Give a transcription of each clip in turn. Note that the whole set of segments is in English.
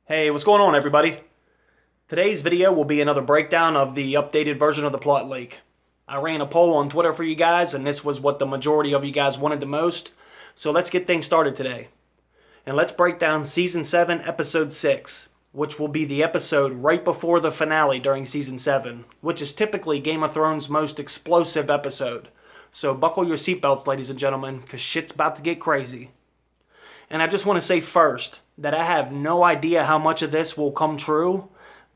Hey, what's going on, everybody? Today's video will be another breakdown of the updated version of the plot leak. I ran a poll on Twitter for you guys, and this was what the majority of you guys wanted the most. So let's get things started today. And let's break down Season 7, Episode 6, which will be the episode right before the finale during Season 7, which is typically Game of Thrones' most explosive episode. So buckle your seatbelts, ladies and gentlemen, because shit's about to get crazy. And I just want to say first that I have no idea how much of this will come true,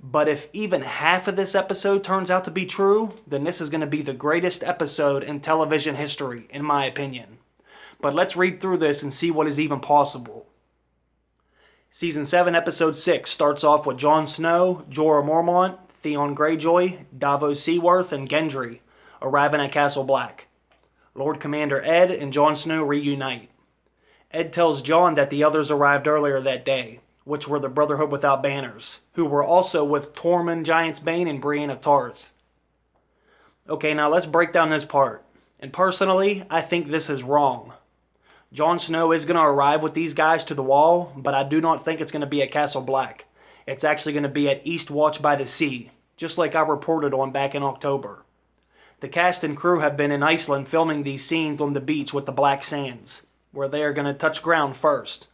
but if even half of this episode turns out to be true, then this is going to be the greatest episode in television history, in my opinion. But let's read through this and see what is even possible. Season 7, Episode 6 starts off with Jon Snow, Jorah Mormont, Theon Greyjoy, Davos Seaworth, and Gendry arriving at Castle Black. Lord Commander Ed and Jon Snow reunite. Ed tells Jon that the others arrived earlier that day, which were the Brotherhood Without Banners, who were also with Tormund Giantsbane and Brienne of Tarth. Okay, now let's break down this part. And personally, I think this is wrong. Jon Snow is going to arrive with these guys to the Wall, but I do not think it's going to be at Castle Black. It's actually going to be at Eastwatch by the Sea, just like I reported on back in October. The cast and crew have been in Iceland filming these scenes on the beach with the Black Sands, where they are going to touch ground first.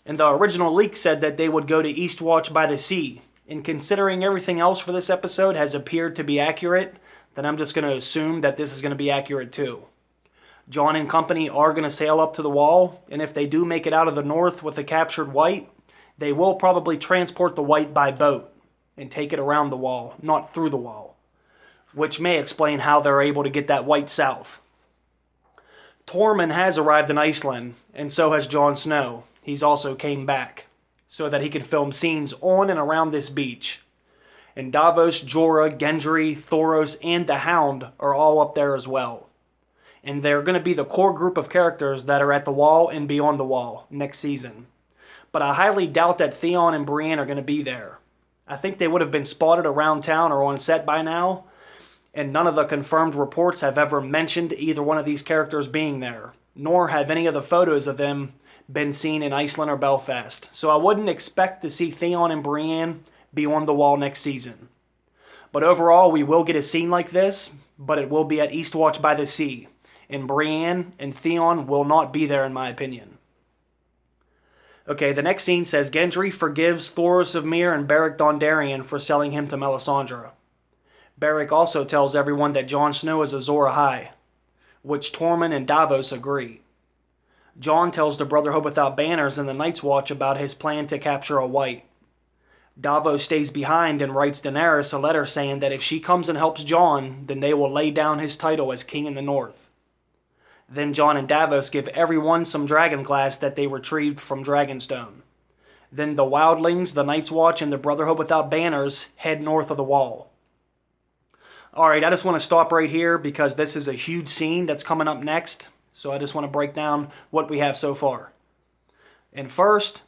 And the original leak said that they would go to Eastwatch by the Sea. And considering everything else for this episode has appeared to be accurate, then I'm just going to assume that this is going to be accurate too. Jon and company are going to sail up to the Wall, and if they do make it out of the north with the captured White, they will probably transport the White by boat and take it around the Wall, not through the Wall, which may explain how they're able to get that White south. Tormund has arrived in Iceland, and so has Jon Snow. He's also came back, so that he can film scenes on and around this beach. And Davos, Jorah, Gendry, Thoros, and the Hound are all up there as well. And they're going to be the core group of characters that are at the Wall and beyond the Wall next season. But I highly doubt that Theon and Brienne are going to be there. I think they would have been spotted around town or on set by now, and none of the confirmed reports have ever mentioned either one of these characters being there, nor have any of the photos of them been seen in Iceland or Belfast. So I wouldn't expect to see Theon and Brienne be on the Wall next season. But overall, we will get a scene like this, but it will be at Eastwatch by the Sea, and Brienne and Theon will not be there in my opinion. Okay, the next scene says Gendry forgives Thoros of Myr and Beric Dondarrion for selling him to Melisandre. Beric also tells everyone that Jon Snow is Azor Ahai, which Tormund and Davos agree. Jon tells the Brotherhood Without Banners and the Night's Watch about his plan to capture a White. Davos stays behind and writes Daenerys a letter saying that if she comes and helps Jon, then they will lay down his title as king in the north. Then Jon and Davos give everyone some dragonglass that they retrieved from Dragonstone. Then the Wildlings, the Night's Watch, and the Brotherhood Without Banners head north of the Wall. Alright, I just want to stop right here because this is a huge scene that's coming up next. So I just want to break down what we have so far. And first,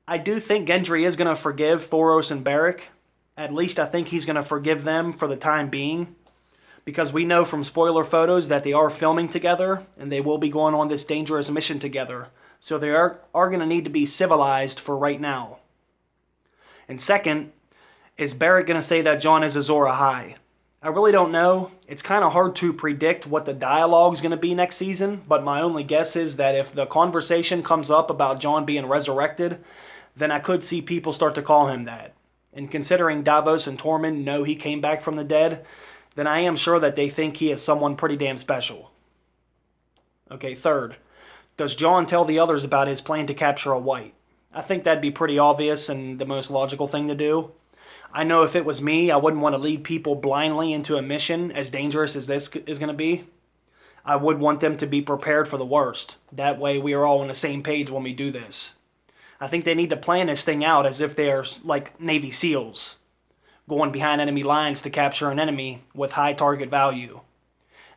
I do think Gendry is going to forgive Thoros and Beric. At least I think he's going to forgive them for the time being. Because we know from spoiler photos that they are filming together and they will be going on this dangerous mission together. So they are going to need to be civilized for right now. And second, is Beric going to say that Jon is Azor Ahai? I really don't know. It's kind of hard to predict what the dialogue's going to be next season, but my only guess is that if the conversation comes up about Jon being resurrected, then I could see people start to call him that. And considering Davos and Tormund know he came back from the dead, then I am sure that they think he is someone pretty damn special. Okay, third, does Jon tell the others about his plan to capture a White? I think that'd be pretty obvious and the most logical thing to do. I know if it was me, I wouldn't want to lead people blindly into a mission as dangerous as this is going to be. I would want them to be prepared for the worst. That way we are all on the same page when we do this. I think they need to plan this thing out as if they are like Navy SEALs, going behind enemy lines to capture an enemy with high target value.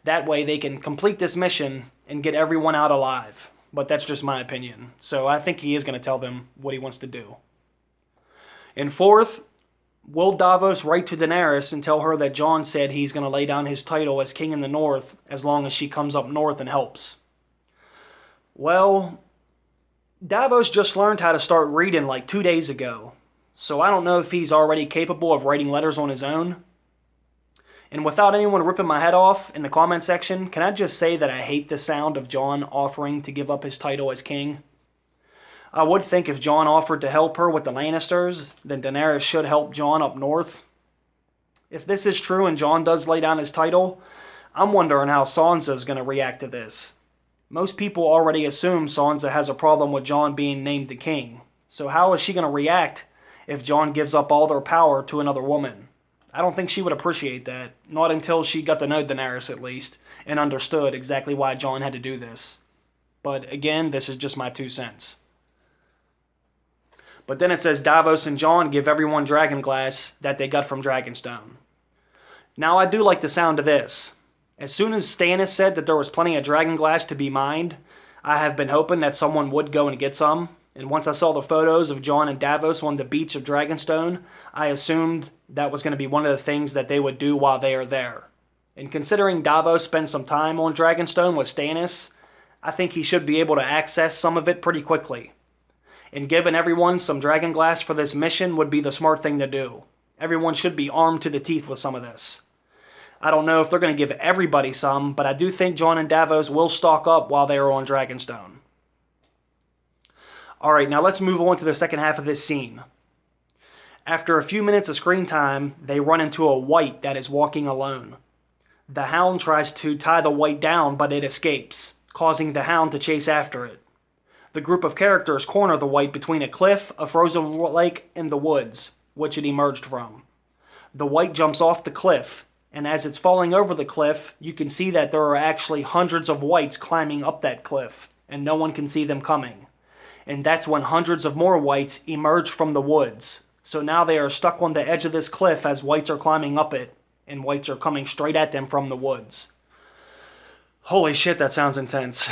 That way they can complete this mission and get everyone out alive. But that's just my opinion. So I think he is going to tell them what he wants to do. And fourth, will Davos write to Daenerys and tell her that Jon said he's going to lay down his title as king in the north as long as she comes up north and helps? Well, Davos just learned how to start reading like 2 days ago, so I don't know if he's already capable of writing letters on his own. And without anyone ripping my head off in the comment section, can I just say that I hate the sound of Jon offering to give up his title as king? I would think if Jon offered to help her with the Lannisters, then Daenerys should help Jon up north. If this is true and Jon does lay down his title, I'm wondering how Sansa's going to react to this. Most people already assume Sansa has a problem with Jon being named the king, so how is she going to react if Jon gives up all their power to another woman? I don't think she would appreciate that, not until she got to know Daenerys at least, and understood exactly why Jon had to do this. But again, this is just my 2 cents. But then it says Davos and Jon give everyone dragonglass that they got from Dragonstone. Now I do like the sound of this. As soon as Stannis said that there was plenty of dragonglass to be mined, I have been hoping that someone would go and get some. And once I saw the photos of Jon and Davos on the beach of Dragonstone, I assumed that was going to be one of the things that they would do while they are there. And considering Davos spent some time on Dragonstone with Stannis, I think he should be able to access some of it pretty quickly. And giving everyone some dragonglass for this mission would be the smart thing to do. Everyone should be armed to the teeth with some of this. I don't know if they're going to give everybody some, but I do think Jon and Davos will stock up while they are on Dragonstone. Alright, now let's move on to the second half of this scene. After a few minutes of screen time, they run into a White that is walking alone. The Hound tries to tie the White down, but it escapes, causing the Hound to chase after it. The group of characters corner the White between a cliff, a frozen lake, and the woods, which it emerged from. The White jumps off the cliff, and as it's falling over the cliff, you can see that there are actually hundreds of Whites climbing up that cliff, and no one can see them coming. And that's when hundreds of more Whites emerge from the woods. So now they are stuck on the edge of this cliff as Whites are climbing up it, and Whites are coming straight at them from the woods. Holy shit, that sounds intense.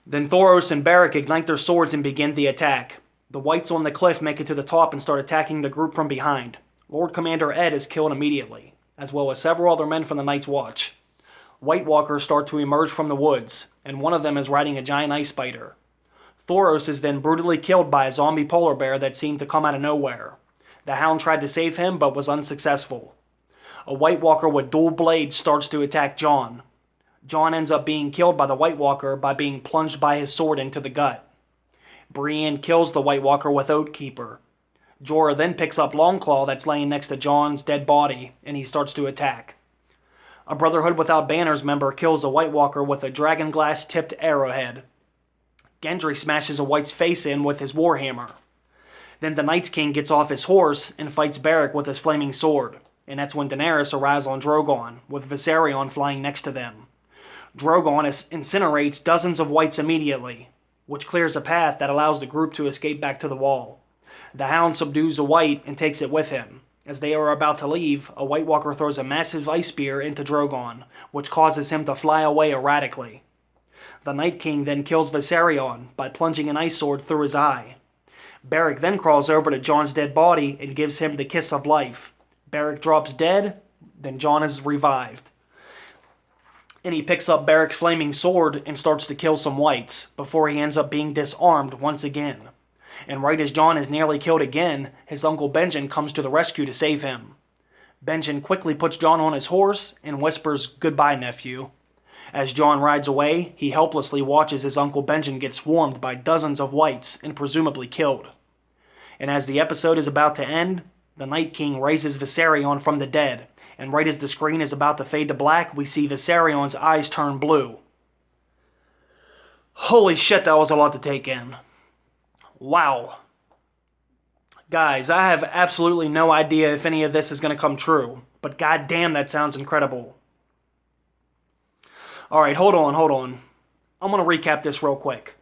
Then Thoros and Beric ignite their swords and begin the attack. The Whites on the cliff make it to the top and start attacking the group from behind. Lord Commander Ed is killed immediately, as well as several other men from the Night's Watch. White Walkers start to emerge from the woods, and one of them is riding a giant ice spider. Thoros is then brutally killed by a zombie polar bear that seemed to come out of nowhere. The Hound tried to save him, but was unsuccessful. A White Walker with dual blades starts to attack Jon. Jon ends up being killed by the White Walker by being plunged by his sword into the gut. Brienne kills the White Walker with Oathkeeper. Jorah then picks up Longclaw that's laying next to Jon's dead body, and he starts to attack. A Brotherhood Without Banners member kills a White Walker with a dragonglass-tipped arrowhead. Gendry smashes a White's face in with his warhammer. Then the Night's King gets off his horse and fights Beric with his flaming sword, and that's when Daenerys arrives on Drogon, with Viserion flying next to them. Drogon incinerates dozens of Whites immediately, which clears a path that allows the group to escape back to the wall. The Hound subdues a White and takes it with him. As they are about to leave, a White Walker throws a massive ice spear into Drogon, which causes him to fly away erratically. The Night King then kills Viserion by plunging an ice sword through his eye. Beric then crawls over to Jon's dead body and gives him the kiss of life. Beric drops dead, then Jon is revived. And he picks up Beric's flaming sword and starts to kill some Whites, before he ends up being disarmed once again. And right as Jon is nearly killed again, his uncle Benjen comes to the rescue to save him. Benjen quickly puts Jon on his horse and whispers, "Goodbye, nephew." As Jon rides away, he helplessly watches his Uncle Benjen get swarmed by dozens of Whites and presumably killed. And as the episode is about to end, the Night King raises Viserion from the dead, and right as the screen is about to fade to black, we see Viserion's eyes turn blue. Holy shit, that was a lot to take in. Wow. Guys, I have absolutely no idea if any of this is going to come true, but goddamn, that sounds incredible. Alright, hold on. I'm going to recap this real quick.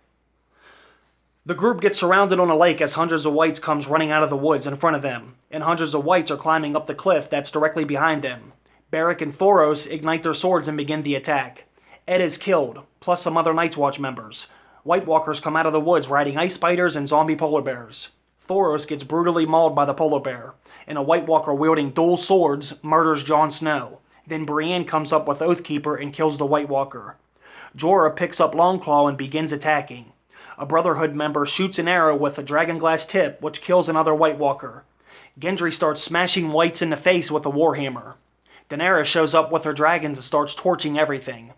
The group gets surrounded on a lake as hundreds of Whites comes running out of the woods in front of them, and hundreds of Whites are climbing up the cliff that's directly behind them. Beric and Thoros ignite their swords and begin the attack. Ed is killed, plus some other Night's Watch members. White Walkers come out of the woods riding ice spiders and zombie polar bears. Thoros gets brutally mauled by the polar bear, and a White Walker wielding dual swords murders Jon Snow. Then Brienne comes up with Oathkeeper and kills the White Walker. Jorah picks up Longclaw and begins attacking. A Brotherhood member shoots an arrow with a dragonglass tip, which kills another White Walker. Gendry starts smashing whites in the face with a warhammer. Daenerys shows up with her dragons and starts torching everything.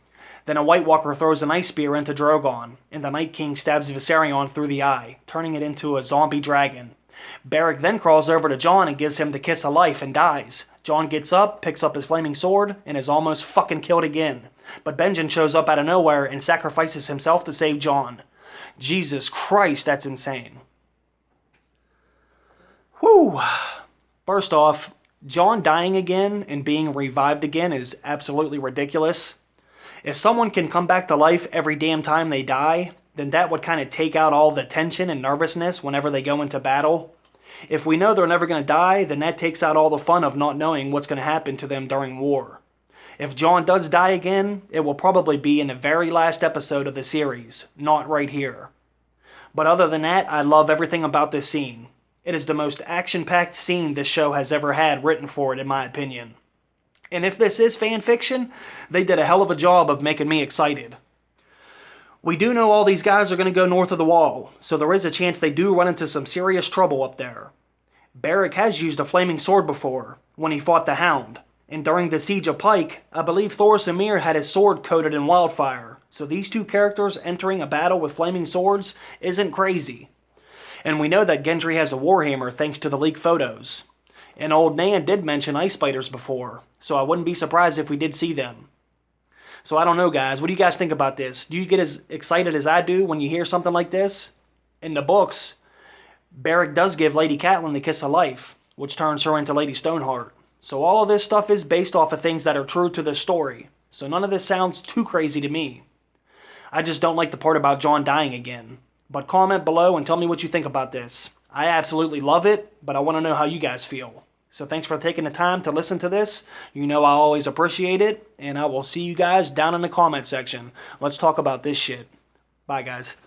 Then a White Walker throws an ice spear into Drogon, and the Night King stabs Viserion through the eye, turning it into a zombie dragon. Beric then crawls over to Jon and gives him the kiss of life and dies. Jon gets up, picks up his flaming sword, and is almost fucking killed again. But Benjen shows up out of nowhere and sacrifices himself to save Jon. Jesus Christ, that's insane. Whew. First off, Jon dying again and being revived again is absolutely ridiculous. If someone can come back to life every damn time they die, then that would kind of take out all the tension and nervousness whenever they go into battle. If we know they're never going to die, then that takes out all the fun of not knowing what's going to happen to them during war. If Jon does die again, it will probably be in the very last episode of the series, not right here. But other than that, I love everything about this scene. It is the most action-packed scene this show has ever had written for it, in my opinion. And if this is fan fiction, they did a hell of a job of making me excited. We do know all these guys are going to go north of the wall, so there is a chance they do run into some serious trouble up there. Beric has used a flaming sword before, when he fought the Hound. And during the Siege of Pike, I believe Thoros Emir had his sword coated in wildfire. So these two characters entering a battle with flaming swords isn't crazy. And we know that Gendry has a warhammer thanks to the leaked photos. And Old Nan did mention ice spiders before, so I wouldn't be surprised if we did see them. So I don't know, guys. What do you guys think about this? Do you get as excited as I do when you hear something like this? In the books, Beric does give Lady Catelyn the kiss of life, which turns her into Lady Stoneheart. So all of this stuff is based off of things that are true to the story. So none of this sounds too crazy to me. I just don't like the part about Jon dying again. But comment below and tell me what you think about this. I absolutely love it, but I want to know how you guys feel. So thanks for taking the time to listen to this. You know I always appreciate it, and I will see you guys down in the comment section. Let's talk about this shit. Bye, guys.